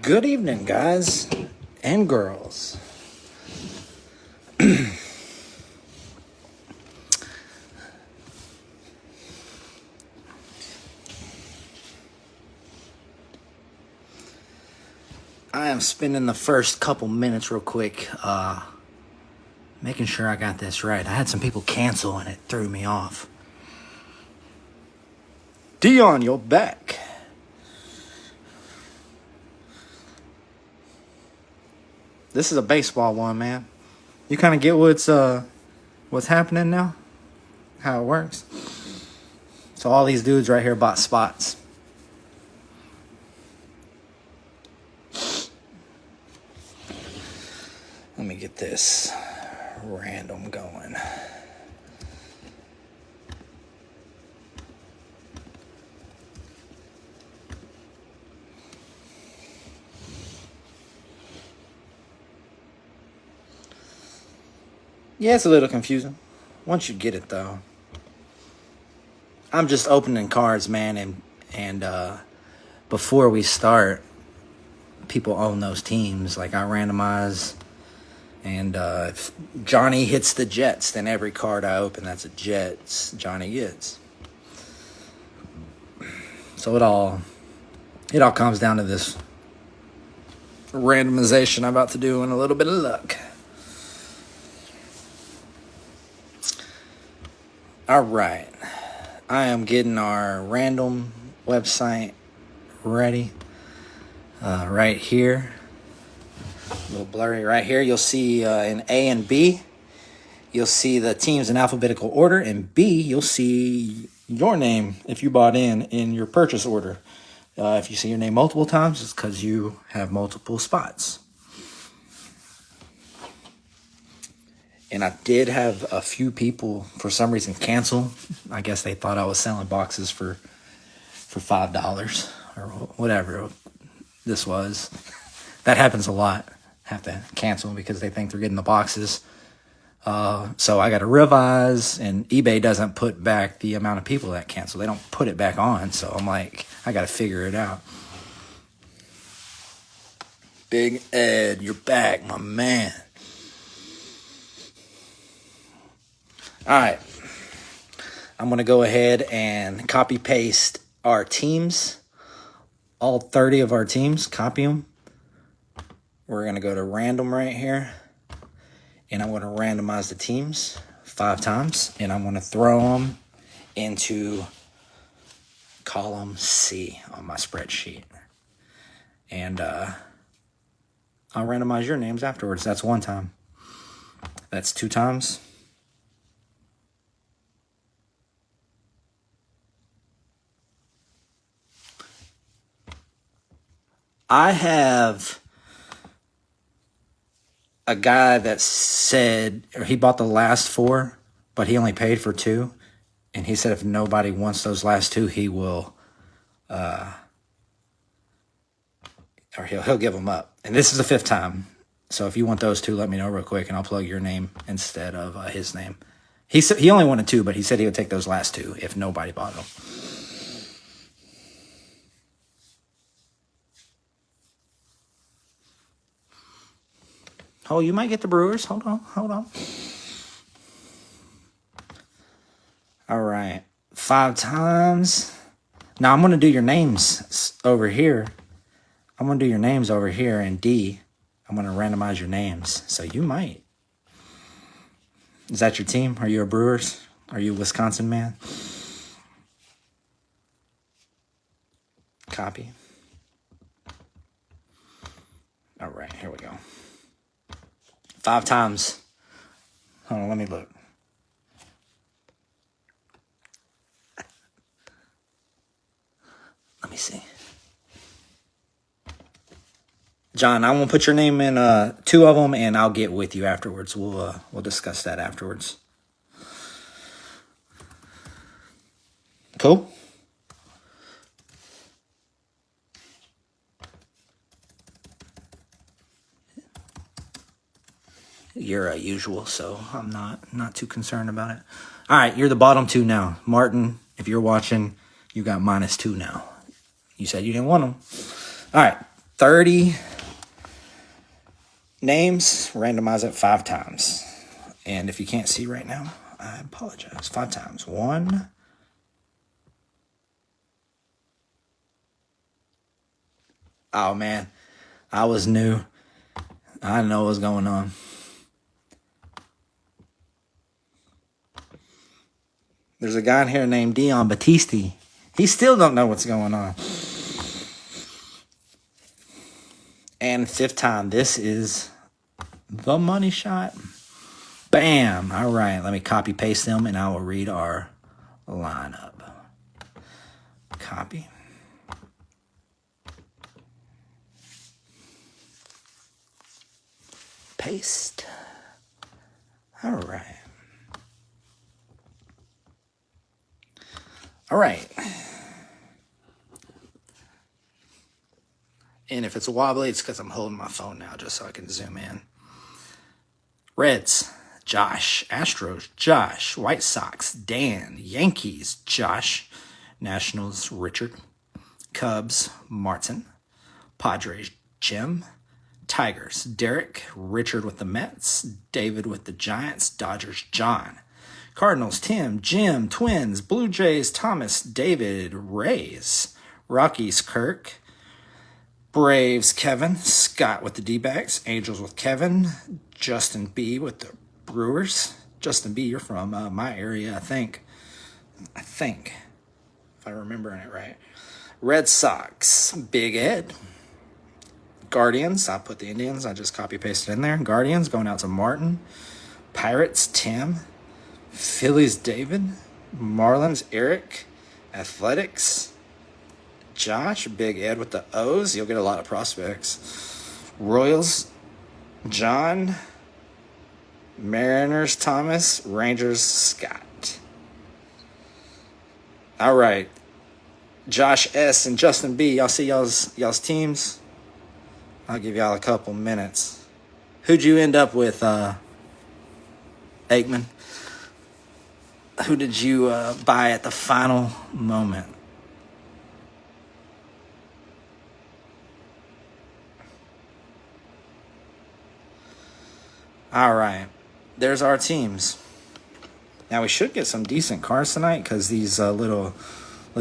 Good evening, guys and girls. I am spending the first couple minutes real quick, making sure I got this right. I had some people cancel and it threw me off. Dion, you're back. This is a baseball one, man. You kind of get what's happening now? How it works? So all these dudes right here bought spots. Let me get this random going. Yeah, it's a little confusing. Once you get it, though. I'm just opening cards, man, and before we start, people own those teams. Like, I randomize, and if Johnny hits the Jets, then every card I open that's a Jets, Johnny gets. So it all comes down to this randomization I'm about to do and a little bit of luck. All right. I am getting our random website ready. Right here. A little blurry right here. You'll see in A and B, you'll see the teams in alphabetical order. And B, you'll see your name if you bought in your purchase order. If you see your name multiple times, it's because you have multiple spots. And I did have a few people, for some reason, cancel. I guess they thought I was selling boxes for $5 or whatever this was. That happens a lot. Have to cancel because they think they're getting the boxes. So I got to revise, and eBay doesn't put back the amount of people that cancel. They don't put it back on. So I'm like, I got to figure it out. Big Ed, you're back, my man. All right, I'm going to go ahead and copy paste our teams, all 30 of our teams, copy them. We're going to go to random right here, and I'm going to randomize the teams 5 times, and I'm going to throw them into column C on my spreadsheet. And I'll randomize your names afterwards. That's 1 time. That's 2 times. I have a guy that said, or he bought the last 4, but he only paid for 2. And he said if nobody wants those last 2, he will, or he'll give them up. And this is the 5th time. So if you want those 2, let me know real quick, and I'll plug your name instead of his name. He only wanted 2, but he said he would take those last 2 if nobody bought them. Oh, you might get the Brewers. Hold on. All right. 5 times. Now, I'm going to do your names over here. I'm going to do your names over here in D. I'm going to randomize your names. So you might. Is that your team? Are you a Brewers? Are you a Wisconsin man? Copy. All right. Here we go. 5 times. Hold on, let me look. Let me see. John, I'm gonna put your name in 2 of them, and I'll get with you afterwards. We'll discuss that afterwards. Cool. You're usual, so I'm not too concerned about it. All right, you're the bottom 2 now. Martin, if you're watching, you got -2 now. You said you didn't want them. All right, 30 names, randomize it 5 times. And if you can't see right now, I apologize. 5 times. 1. Oh, man. I was new. I didn't know what was going on. There's a guy in here named Dion Battisti. He still don't know what's going on. And 5th time. This is the money shot. Bam. All right. Let me copy paste them and I will read our lineup. Copy. Paste. All right. All right. And if it's wobbly, it's because I'm holding my phone now just so I can zoom in. Reds, Josh. Astros, Josh. White Sox, Dan. Yankees, Josh. Nationals, Richard. Cubs, Martin. Padres, Jim. Tigers, Derek. Richard with the Mets. David with the Giants. Dodgers, John. Cardinals, Tim. Jim. Twins, Blue Jays, Thomas. David, Rays. Rockies, Kirk. Braves, Kevin. Scott with the D-backs. Angels with Kevin. Justin B with the Brewers. Justin B, you're from my area, I think. If I'm remembering it right. Red Sox, Big Ed. Guardians, I put the Indians. I just copy-pasted in there. Guardians going out to Martin. Pirates, Tim. Phillies, David. Marlins, Eric. Athletics, Josh. Big Ed with the O's. You'll get a lot of prospects. Royals, John. Mariners, Thomas. Rangers, Scott. All right. Josh S. and Justin B. Y'all see y'all's teams? I'll give y'all a couple minutes. Who'd you end up with, Aikman? Who did you buy at the final moment? All right. There's our teams. Now we should get some decent cards tonight because these little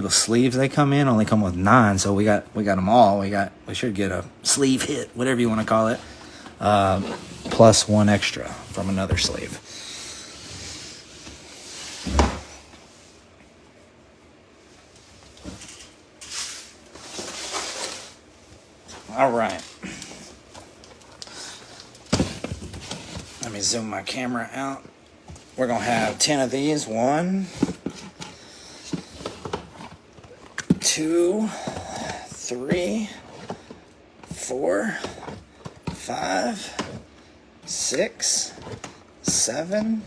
sleeves they come in only come with 9, so we got them all. We should get a sleeve hit, whatever you want to call it, plus 1 extra from another sleeve. All right. Let me zoom my camera out. We're going to have 10 of these. 1, 2, 3, 4, 5, 6, 7,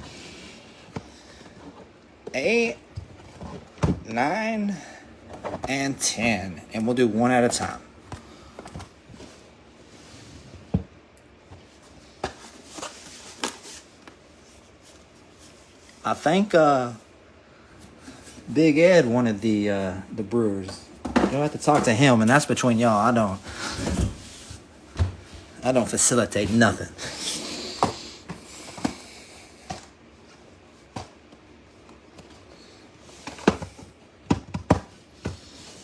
8, 9, and 10. And we'll do one at a time. I think Big Ed wanted the Brewers. You'll have to talk to him, and that's between y'all. I don't facilitate nothing.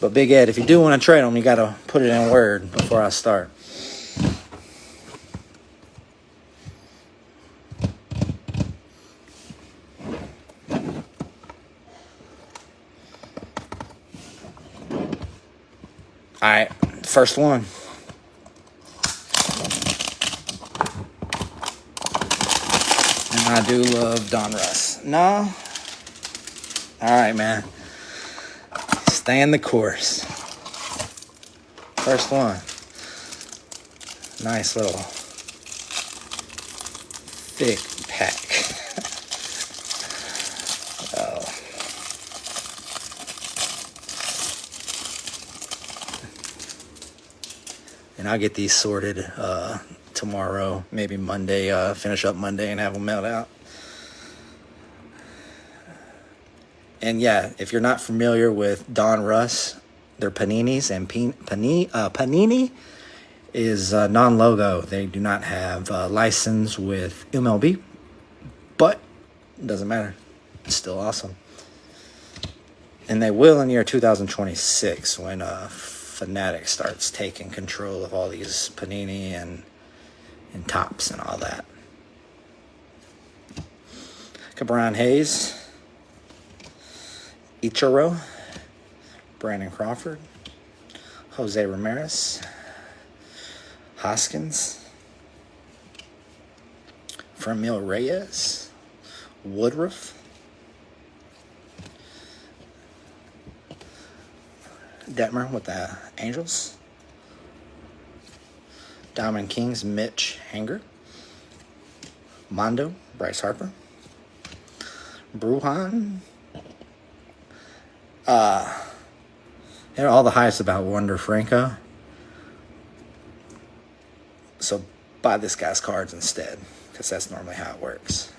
But Big Ed, if you do want to trade him, you got to put it in word before I start. All right, first one. And I do love Donruss. No? All right, man. Stay in the course. First one. Nice little thick pack. And I'll get these sorted tomorrow, maybe Monday, finish up Monday and have them mailed out. And yeah, if you're not familiar with Donruss, they're paninis, and panini is non-logo. They do not have a license with MLB, but it doesn't matter. It's still awesome. And they will in the year 2026 when Fanatic starts taking control of all these Panini and Tops and all that. Cabron Hayes, Ichiro, Brandon Crawford, Jose Ramirez, Hoskins, Franmil Reyes, Woodruff, Detmer with the Angels, Diamond Kings, Mitch Hanger, Mondo, Bryce Harper, Bruhan. All the hype's about Wander Franco. So buy this guy's cards instead, because that's normally how it works.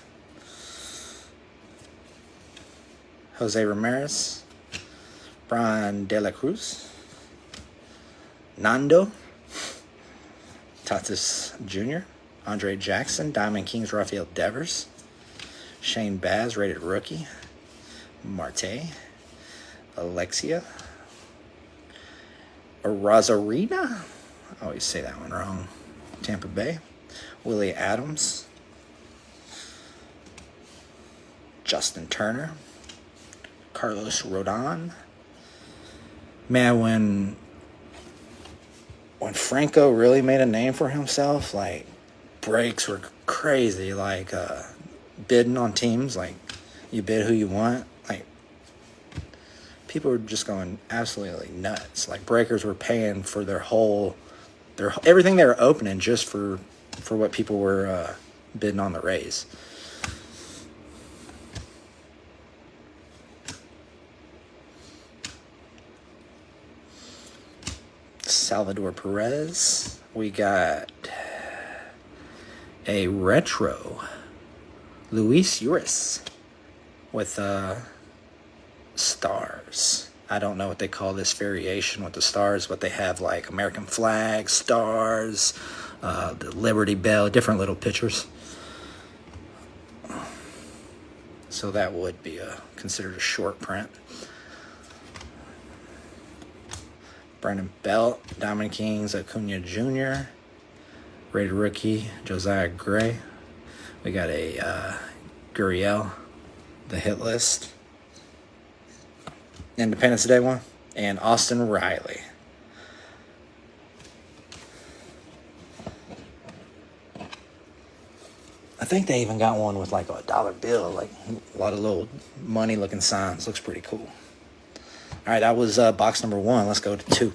Jose Ramirez, Brian De La Cruz, Nando, Tatis Jr., Andre Jackson, Diamond Kings, Rafael Devers, Shane Baz, rated rookie, Marte, Alexia, Rosarina, I always say that one wrong, Tampa Bay, Willie Adams, Justin Turner, Carlos Rodon. Man, when Franco really made a name for himself, like, breaks were crazy, like bidding on teams, like you bid who you want, like people were just going absolutely nuts. Like breakers were paying for their everything they were opening just for what people were bidding on the Rays. Salvador Perez. We got a retro Luis Urias with stars. I don't know what they call this variation with the stars, but they have like American flag, stars, the Liberty Bell, different little pictures. So that would be considered a short print. Brandon Belt, Diamond Kings, Acuna Jr., rated rookie, Josiah Gray. We got a Gurriel, the hit list, Independence Day one, and Austin Riley. I think they even got one with like a dollar bill, like a lot of little money looking signs. Looks pretty cool. All right, that was box number 1. Let's go to 2.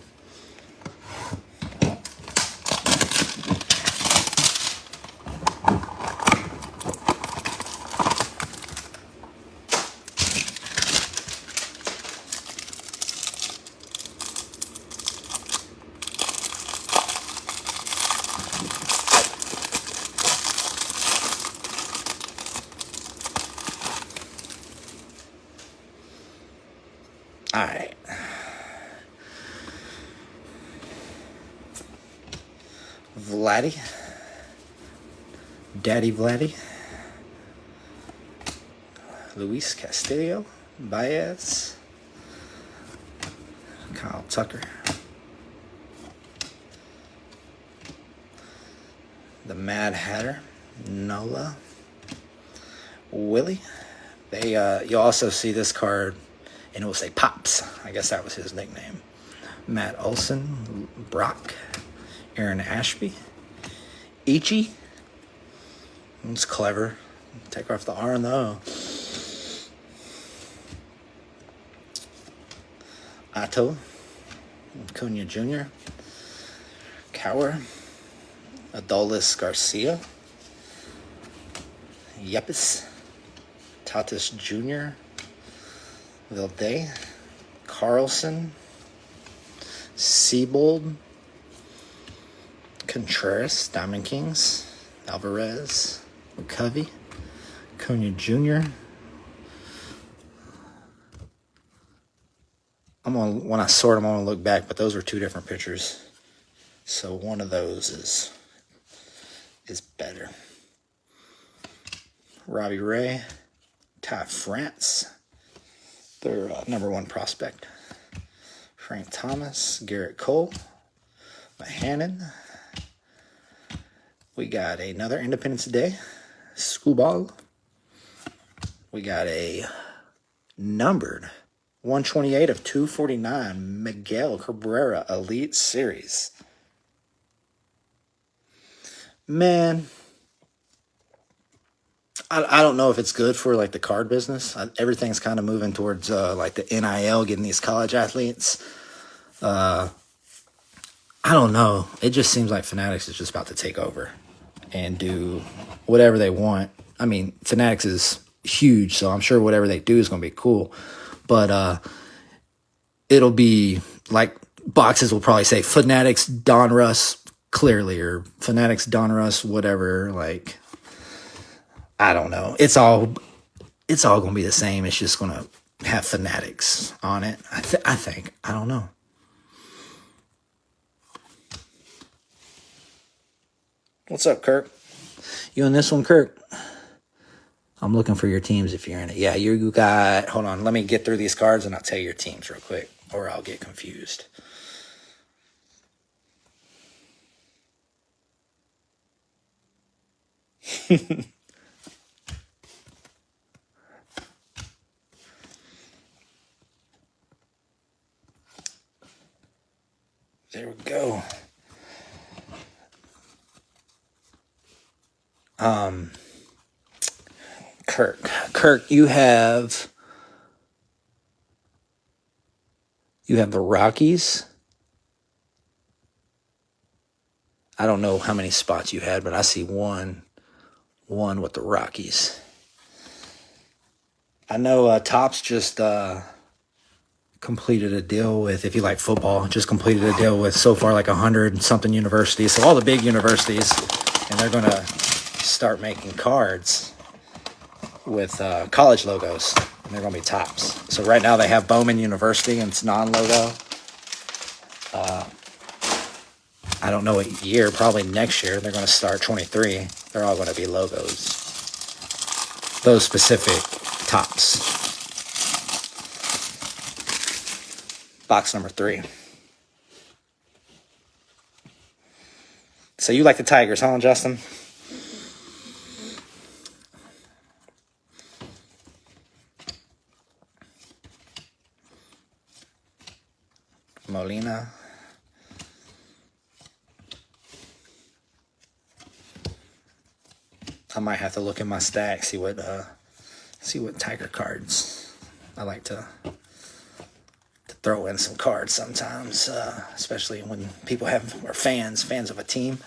All right. Vladdy. Daddy Vladdy. Luis Castillo. Baez. Kyle Tucker. The Mad Hatter. Nola. Willie. You'll also see this card, and it will say Pops. I guess that was his nickname. Matt Olson, Brock, Aaron Ashby, Ichi. It's clever. Take off the R and the O. Otto, Acuna Jr., Cower, Adolis Garcia, Yepes, Tatis Jr., Vilday, Carlson, Seabold, Contreras, Diamond Kings, Alvarez, McCovey, Acuna Jr. When I sort them, I'm gonna look back, but those are 2 different pictures. So one of those is better. Robbie Ray, Ty France, their number one prospect. Frank Thomas, Garrett Cole, Mahannon. We got another Independence Day, Scubal. We got a numbered 128 of 249, Miguel Cabrera Elite Series. Man, I don't know if it's good for like the card business. Everything's kind of moving towards like the NIL, getting these college athletes. I don't know. It just seems like Fanatics is just about to take over and do whatever they want. I mean, Fanatics is huge, so I'm sure whatever they do is going to be cool. But it'll be like boxes will probably say Fanatics Donruss clearly, or Fanatics Donruss whatever. Like, I don't know. It's all going to be the same. It's just going to have Fanatics on it. I think. I don't know. What's up, Kirk? You in this one, Kirk? I'm looking for your teams if you're in it. Yeah, you got... Hold on. Let me get through these cards and I'll tell you your teams real quick, or I'll get confused. There we go. Kirk, you have the Rockies. I don't know how many spots you had, but I see one with the Rockies. I know Topps just completed a deal with, if you like football, just completed a deal with so far like 100 something universities. So all the big universities, and they're going to start making cards with college logos, and they're going to be Topps. So right now they have Bowman University, and it's non-logo. I don't know what year, probably next year, they're going to start 23. They're all going to be logos. Those specific Topps. Box number 3. So you like the Tigers, huh, Justin? Molina. I might have to look in my stack, see what Tiger cards. I like to throw in some cards sometimes, especially when people are fans of a team.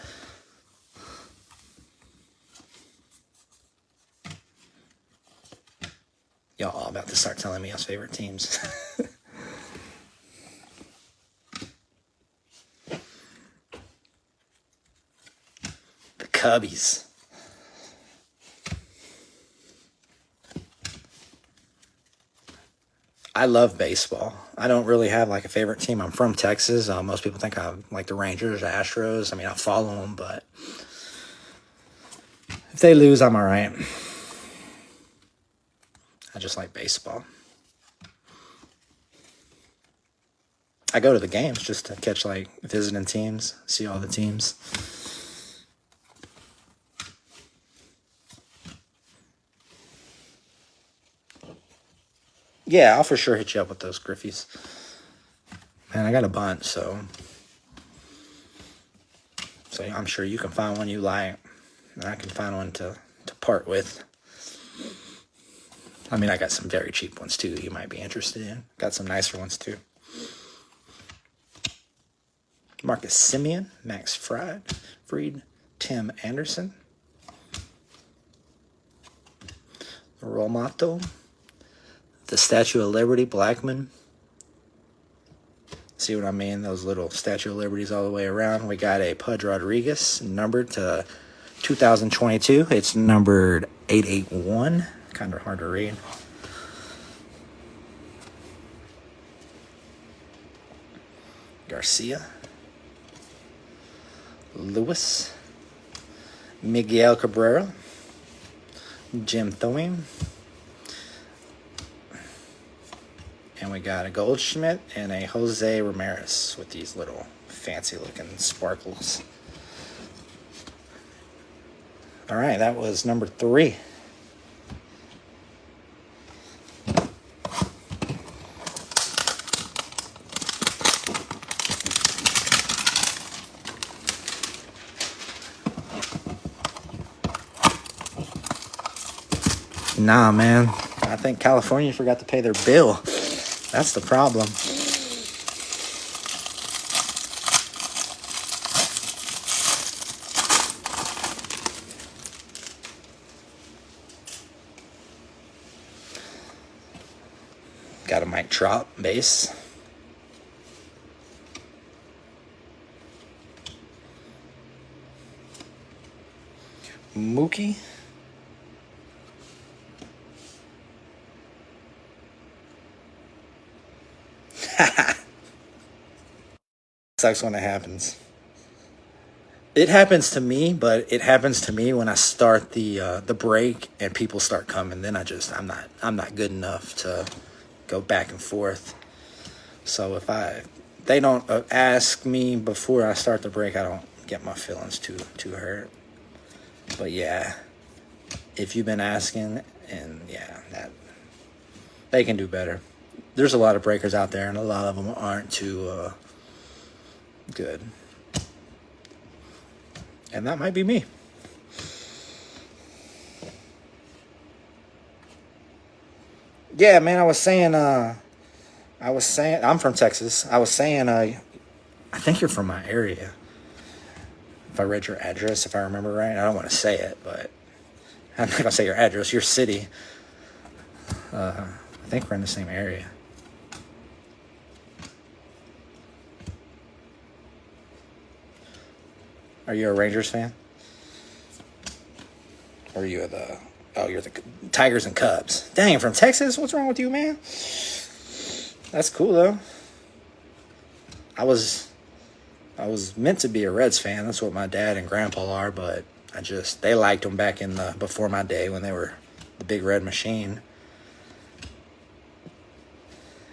Y'all all about to start telling me y'all's favorite teams. The Cubbies. I love baseball. I don't really have like a favorite team. I'm from Texas. Most people think I like the Rangers, Astros. I mean, I follow them, but if they lose, I'm all right. I just like baseball. I go to the games just to catch like visiting teams, see all the teams. Yeah, I'll for sure hit you up with those Griffies. Man, I got a bunch, so I'm sure you can find one you like, and I can find one to part with. I mean, I got some very cheap ones too you might be interested in. Got some nicer ones too. Marcus Semien, Max Fried, Tim Anderson, Romato, the Statue of Liberty, Blackman. See what I mean? Those little Statue of Liberties all the way around. We got a Pudge Rodriguez, numbered to 2022. It's numbered 881. Kind of hard to read. Garcia. Lewis, Miguel Cabrera, Jim Thome, and we got a Goldschmidt and a Jose Ramirez with these little fancy looking sparkles. All right, that was number 3. Nah, man. I think California forgot to pay their bill. That's the problem. Got a Mike Trout base. Mookie. Sucks when it happens. It happens to me, but it happens to me when I start the break and people start coming. Then I'm not good enough to go back and forth. So if they don't ask me before I start the break, I don't get my feelings too hurt. But yeah, if you've been asking, and yeah, that they can do better. There's a lot of breakers out there, and a lot of them aren't too good. And that might be me. Yeah, man, I was saying I'm from Texas. I was saying I think you're from my area. If I read your address, if I remember right. I don't want to say it, but I'm not gonna say your address, your city. I think we're in the same area. Are you a Rangers fan? Or are you you're the Tigers and Cubs. Dang, from Texas? What's wrong with you, man? That's cool, though. I was meant to be a Reds fan. That's what my dad and grandpa are, but they liked them back in before my day when they were the Big Red Machine.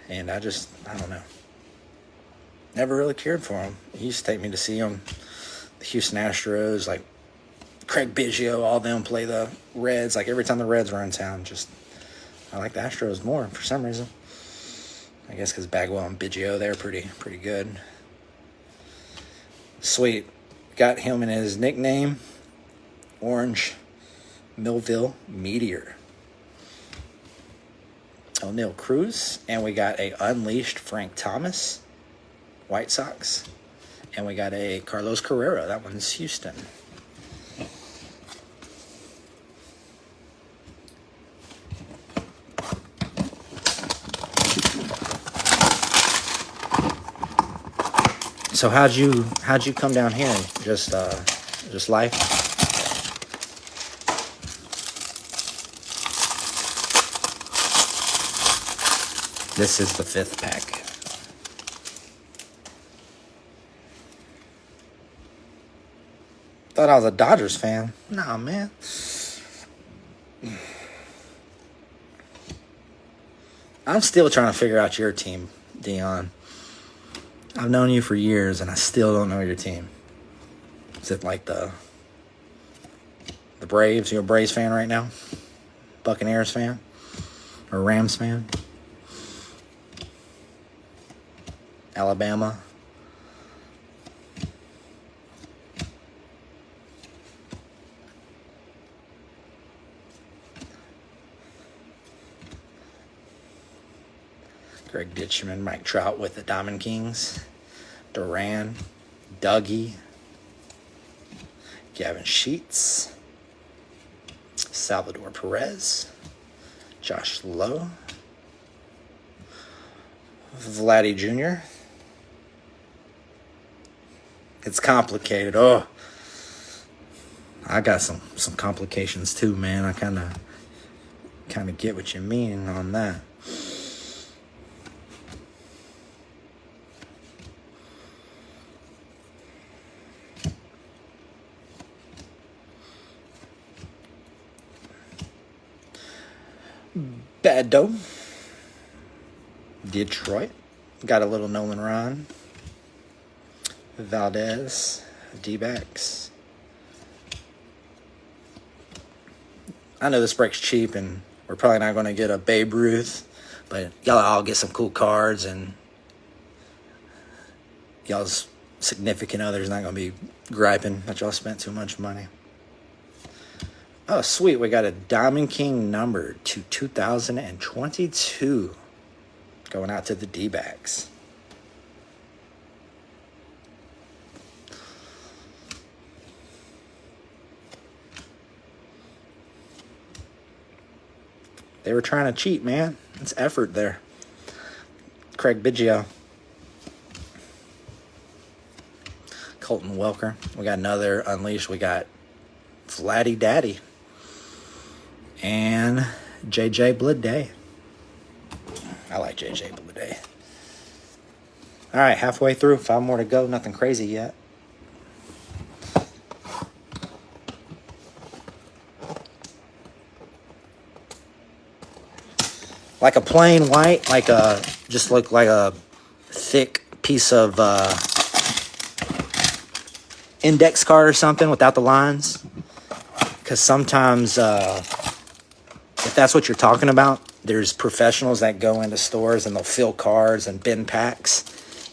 And I don't know. Never really cared for them. He used to take me to see them. The Houston Astros, like Craig Biggio, all them play the Reds. Like every time the Reds were in town, I like the Astros more for some reason. I guess because Bagwell and Biggio, they're pretty good. Sweet. Got him in his nickname, Orange Millville Meteor. O'Neal Cruz. And we got a Unleashed Frank Thomas, White Sox. And we got a Carlos Carrera. That one's Houston. So how'd you come down here? Just life? This is the 5th pack. Thought I was a Dodgers fan. Nah, man. I'm still trying to figure out your team, Dion. I've known you for years, and I still don't know your team. Is it like the Braves? You're a Braves fan right now? Buccaneers fan? Or Rams fan? Alabama? Greg Ditchman, Mike Trout with the Diamond Kings. Duran, Dougie, Gavin Sheets, Salvador Perez, Josh Lowe, Vladdy Jr. It's complicated. Oh, I got some complications too, man. I kind of get what you mean on that. Colorado. Detroit. Got a little Nolan Ryan. Valdez. D-backs. I know this break's cheap, and we're probably not going to get a Babe Ruth, but y'all all get some cool cards, and y'all's significant other's not going to be griping that y'all spent too much money. Oh, sweet. We got a Diamond King number to 2022 going out to the D-backs. They were trying to cheat, man. It's effort there. Craig Biggio. Colton Welker. We got another Unleashed. We got Vladdy Daddy. And JJ Bleday. I like JJ Bleday. All right, halfway through. 5 more to go. Nothing crazy yet. Like a plain white, just look like a thick piece of index card or something without the lines. Because sometimes, if that's what you're talking about, there's professionals that go into stores and they'll fill cards and bin packs.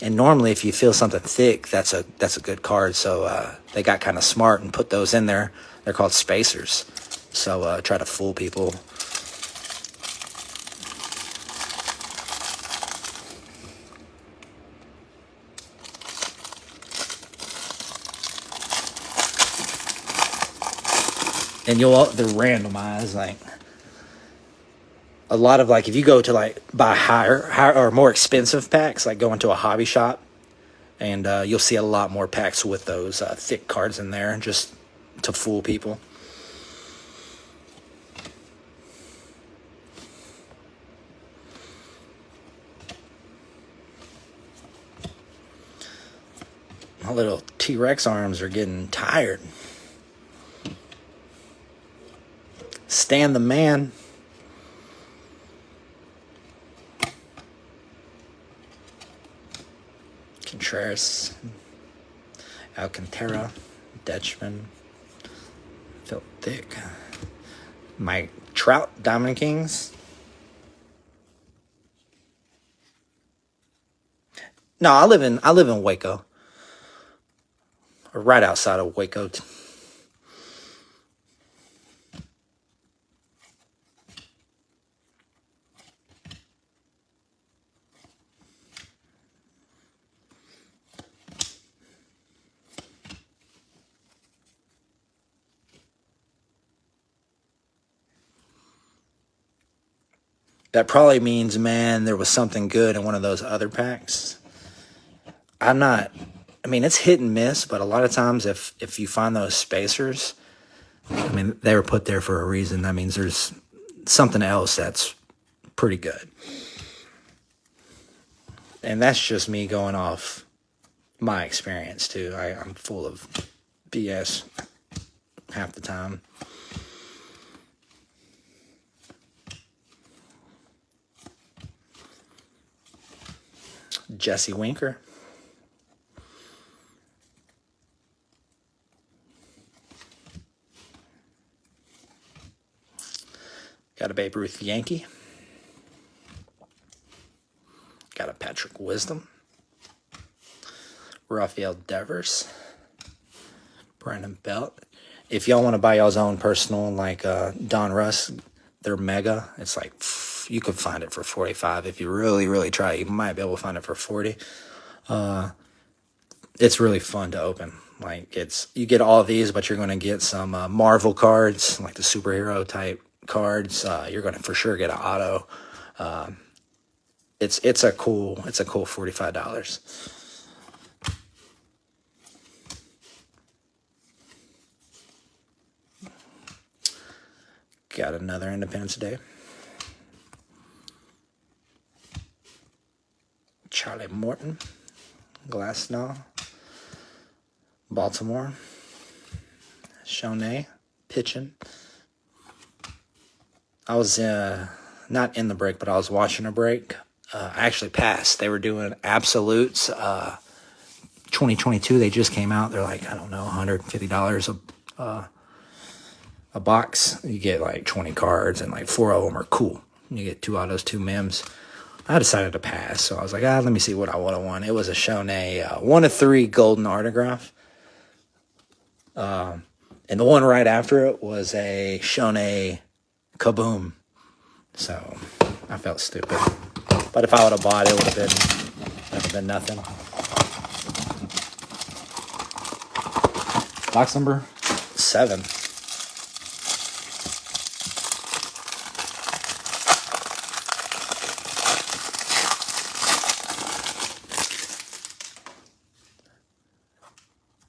And normally, if you feel something thick, that's a good card. So they got kind of smart and put those in there. They're called spacers. So try to fool people. And they're randomized, like a lot of, like, if you go to like buy higher or more expensive packs, like go into a hobby shop, and you'll see a lot more packs with those thick cards in there just to fool people. My little T-Rex arms are getting tired. Stan the Man. Contreras. Alcantara. Dutchman. Phil Thick. Mike Trout. Diamond Kings. No, I live in Waco. Or right outside of Waco. That probably means, man, there was something good in one of those other packs. I mean, it's hit and miss, but a lot of times if you find those spacers, I mean, they were put there for a reason. That means there's something else that's pretty good. And that's just me going off my experience, too. I'm full of BS half the time. Jesse Winker. Got a Babe Ruth Yankee. Got a Patrick Wisdom. Rafael Devers. Brandon Belt. If y'all want to buy y'all's own personal, like Donruss, they're mega. It's like, you could find it for $45. If you really, really try, you might be able to find it for $40. It's really fun to open. Like, you get all of these, but you're going to get some Marvel cards, like the superhero type cards. You're going to for sure get an auto. It's a cool $45. Got another Independence Day. Charlie Morton. Glasnow. Baltimore. Shoney. Pitching. I was not in the break, but I was watching a break. I actually passed. They were doing absolutes. 2022, they just came out. They're like, I don't know, $150 a box. You get like 20 cards, and like 4 of them are cool. You get 2 autos, 2 mems. I decided to pass, so I was like, let me see what I would have won. It was a Shonei 1 of 3 golden autograph. And the one right after it was a Shonei Kaboom. So I felt stupid. But if I would have bought it, would have been nothing. Box number 7.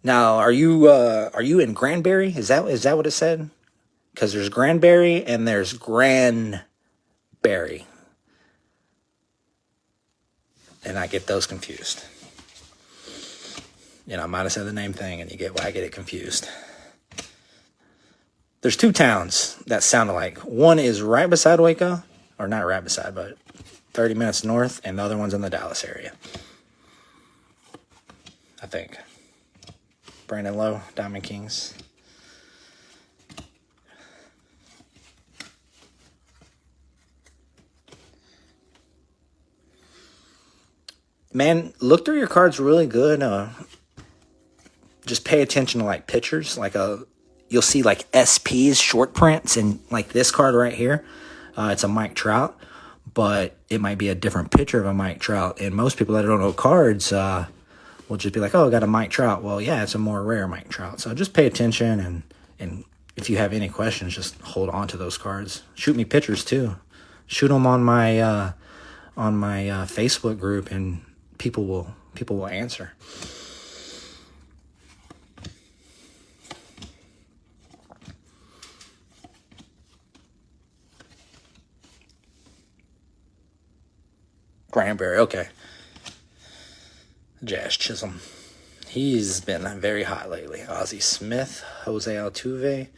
Now, are you in Granberry? Is that what it said? Because there's Granberry and there's Granberry, and I get those confused. You know, I might have said the name thing, and you get why I get it confused. There's 2 towns that sound alike. One is right beside Waco, or not right beside, but 30 minutes north, and the other one's in the Dallas area, I think. Brandon Lowe, Diamond Kings. Man, look through your cards really good. Just pay attention to like pictures. You'll see like SPs, short prints, and like this card right here. It's a Mike Trout, but it might be a different picture of a Mike Trout. And most people that don't know cards will just be like, oh, I got a Mike Trout. Well, yeah, it's a more rare Mike Trout. So just pay attention, and if you have any questions, just hold on to those cards. Shoot me pictures too. Shoot them on my Facebook group, and people will answer. Granberry, okay. Jazz Chisholm. He's been very hot lately. Ozzie Smith, Jose Altuve.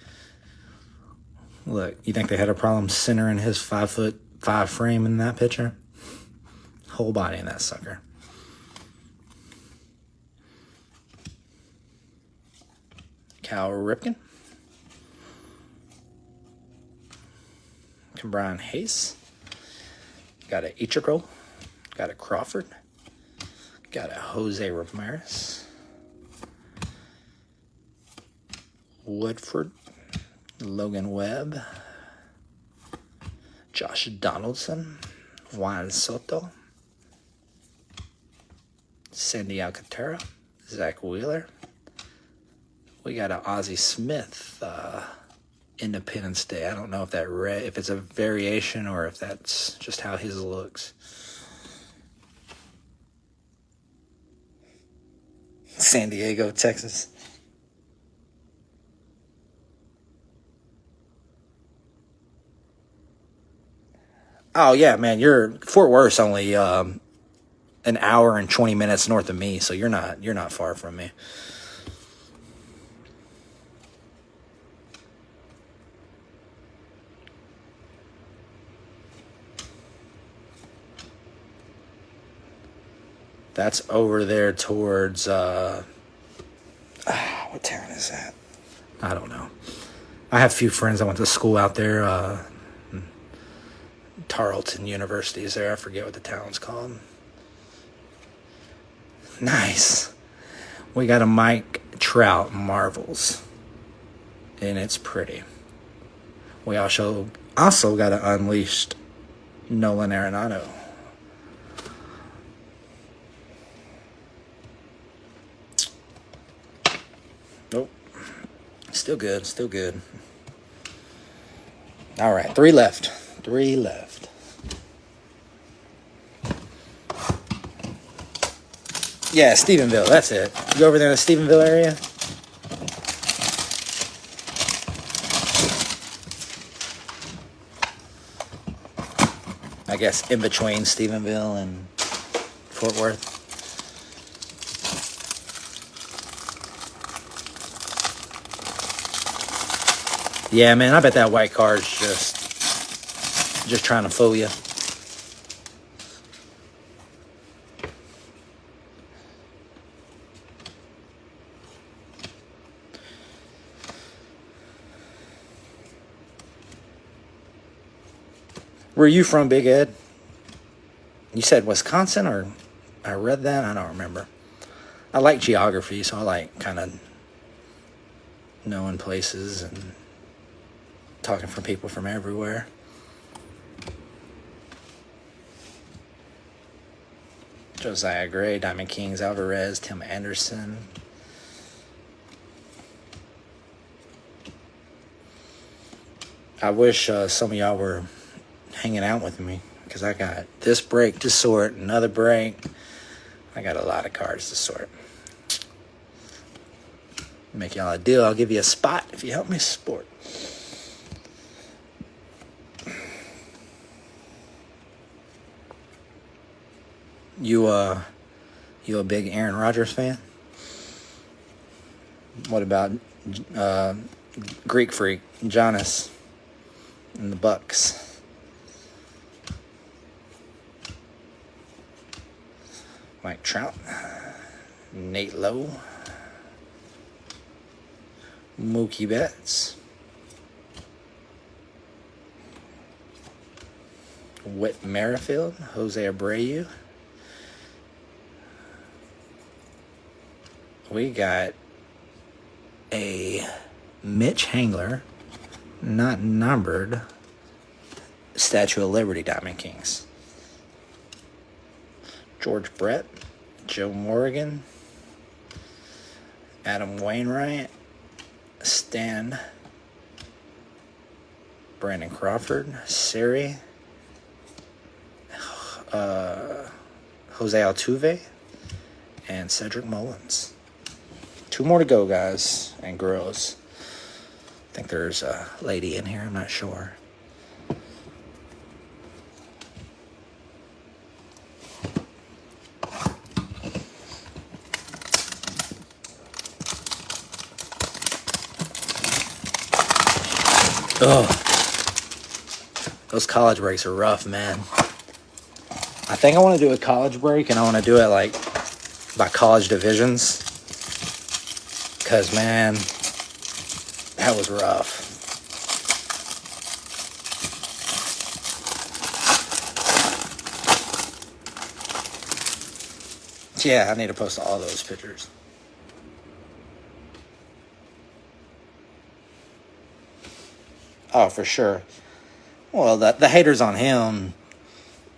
Look, you think they had a problem centering his 5'5" frame in that picture? Whole body in that sucker. Cal Ripken. Brian Hayes. Got a Ichiro. Got a Crawford. Got a Jose Ramirez. Woodford. Logan Webb. Josh Donaldson. Juan Soto. Sandy Alcantara. Zach Wheeler. We got an Ozzie Smith Independence Day. I don't know if if it's a variation or if that's just how his looks. San Diego, Texas. Oh yeah, man, Fort Worth's only an hour and 20 minutes north of me, so you're not far from me. That's over there towards, what town is that? I don't know. I have a few friends that went to school out there. Tarleton University is there. I forget what the town's called. Nice. We got a Mike Trout Marvels, and it's pretty. We also got an Unleashed Nolan Arenado. Nope. Still good. All right, 3 left. Yeah, Stephenville, that's it. You go over there in the Stephenville area? I guess in between Stephenville and Fort Worth. Yeah, man, I bet that white card's just Just trying to fool you. Where are you from, Big Ed? You said Wisconsin, or I read that? I don't remember. I like geography, so I like kind of knowing places and talking from people from everywhere. Josiah Gray, Diamond Kings, Alvarez, Tim Anderson. I wish some of y'all were hanging out with me, because I got this break to sort, another break. I got a lot of cards to sort. Make y'all a deal. I'll give you a spot if you help me sport. You a big Aaron Rodgers fan? What about Greek Freak, Giannis, and the Bucks? Mike Trout, Nate Lowe, Mookie Betts, Whit Merrifield, Jose Abreu. We got a Mitch Hangler, not numbered, Statue of Liberty Diamond Kings. George Brett, Joe Morgan, Adam Wainwright, Stan, Brandon Crawford, Siri, Jose Altuve, and Cedric Mullins. 2 more to go, guys and girls. I think there's a lady in here, I'm not sure. Oh, those college breaks are rough, man. I think I want to do a college break, and I want to do it like by college divisions. Because, man, that was rough. Yeah, I need to post all those pictures. Oh, for sure. Well, the haters on him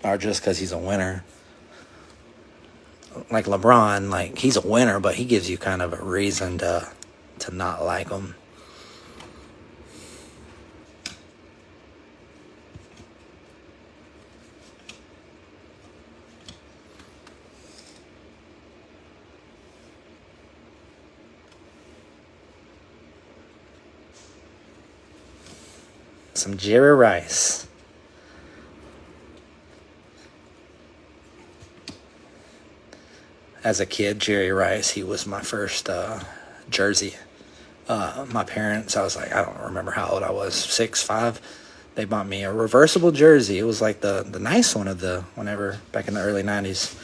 are just because he's a winner. Like LeBron, like he's a winner, but he gives you kind of a reason to not like him. Some Jerry Rice. As a kid, Jerry Rice, he was my first jersey. My parents, I was like, I don't remember how old I was, 6, 5. They bought me a reversible jersey. It was like the nice one of the whenever back in the early 90s.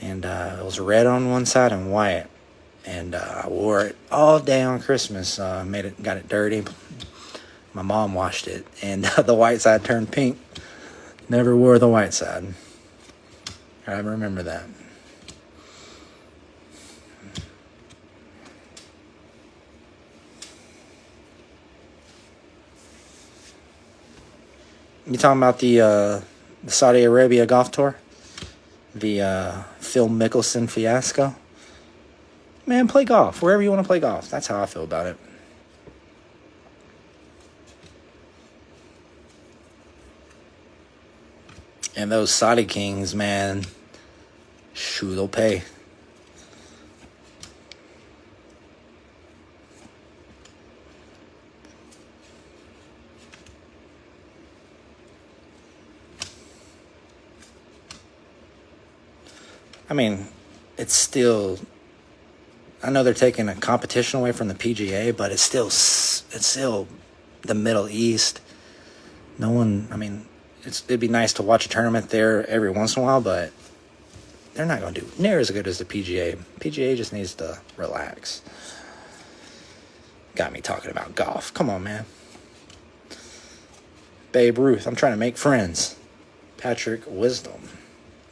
And it was red on one side and white. And I wore it all day on Christmas. Got it dirty. My mom washed it, and the white side turned pink. Never wore the white side. I remember that. You talking about the Saudi Arabia golf tour? The Phil Mickelson fiasco? Man, play golf. Wherever you want to play golf. That's how I feel about it. And those Saudi Kings, man, shoot, they'll pay. I mean, it's still, I know they're taking a competition away from the PGA, but it's still the Middle East. No one, I mean, it'd be nice to watch a tournament there every once in a while, but they're not going to do near as good as the PGA. PGA just needs to relax. Got me talking about golf. Come on, man. Babe Ruth. I'm trying to make friends. Patrick Wisdom.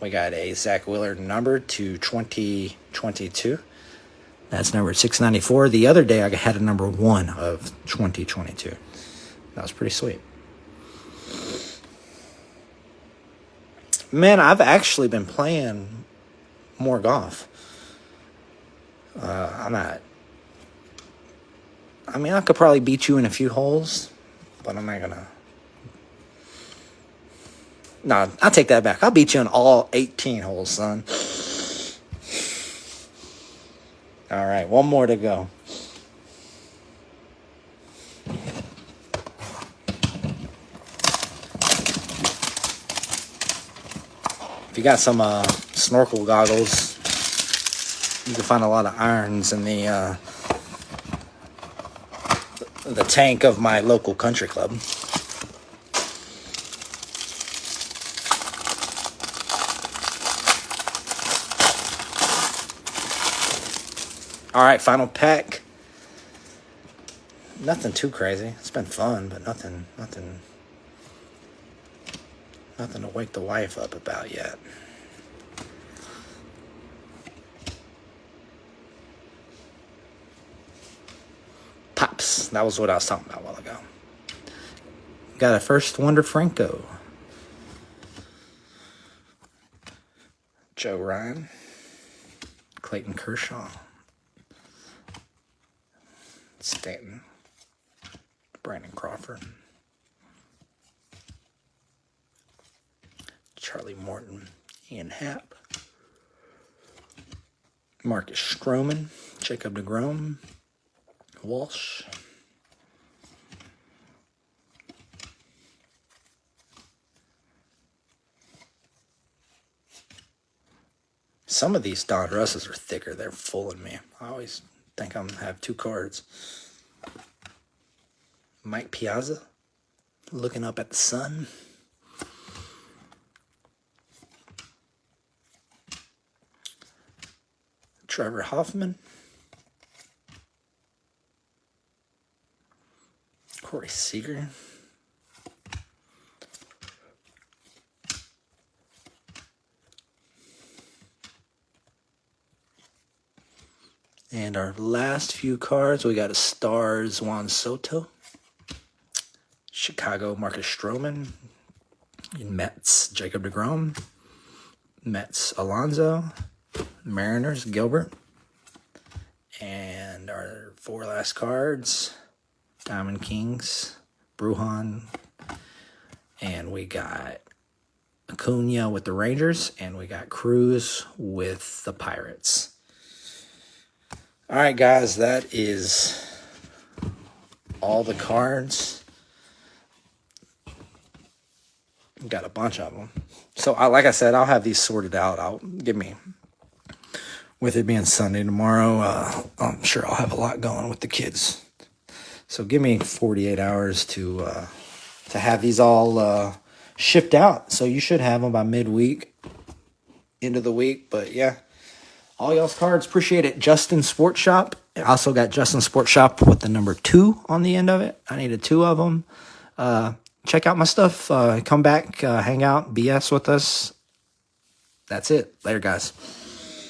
We got a Zach Willard number to 2022. That's number 694. The other day, I had a number 1 of 2022. That was pretty sweet. Man, I've actually been playing more golf. I could probably beat you in a few holes, but I'm not going to. No, I'll take that back. I'll beat you in all 18 holes, son. All right, one more to go. If you got some snorkel goggles, you can find a lot of irons in the tank of my local country club. All right, final pack. Nothing too crazy. It's been fun, but nothing to wake the wife up about yet. Pops. That was what I was talking about a while ago. Got a first Wonder Franco. Joe Ryan. Clayton Kershaw. Stanton. Brandon Crawford. Charlie Morton. Ian Happ. Marcus Stroman. Jacob deGrom. Walsh. Some of these Donrusses are thicker. They're fooling me. I always think I'm going to have 2 cards. Mike Piazza. Looking up at the sun. Trevor Hoffman. Corey Seager. And our last few cards, we got a Stars Juan Soto. Chicago Marcus Stroman. Mets Jacob deGrom. Mets Alonso. Mariners Gilbert. And our 4 last cards, Diamond Kings, Brujan, and we got Acuna with the Rangers, and we got Cruz with the Pirates. All right, guys, that is all the cards. Got a bunch of them. So, like I said, I'll have these sorted out. With it being Sunday tomorrow, I'm sure I'll have a lot going with the kids. So give me 48 hours to have these all shipped out. So you should have them by midweek, end of the week. But yeah, all y'all's cards, appreciate it. Justin Sports Shop. I also got Justin Sports Shop with the number 2 on the end of it. I needed 2 of them. Check out my stuff. Come back, hang out, BS with us. That's it. Later, guys.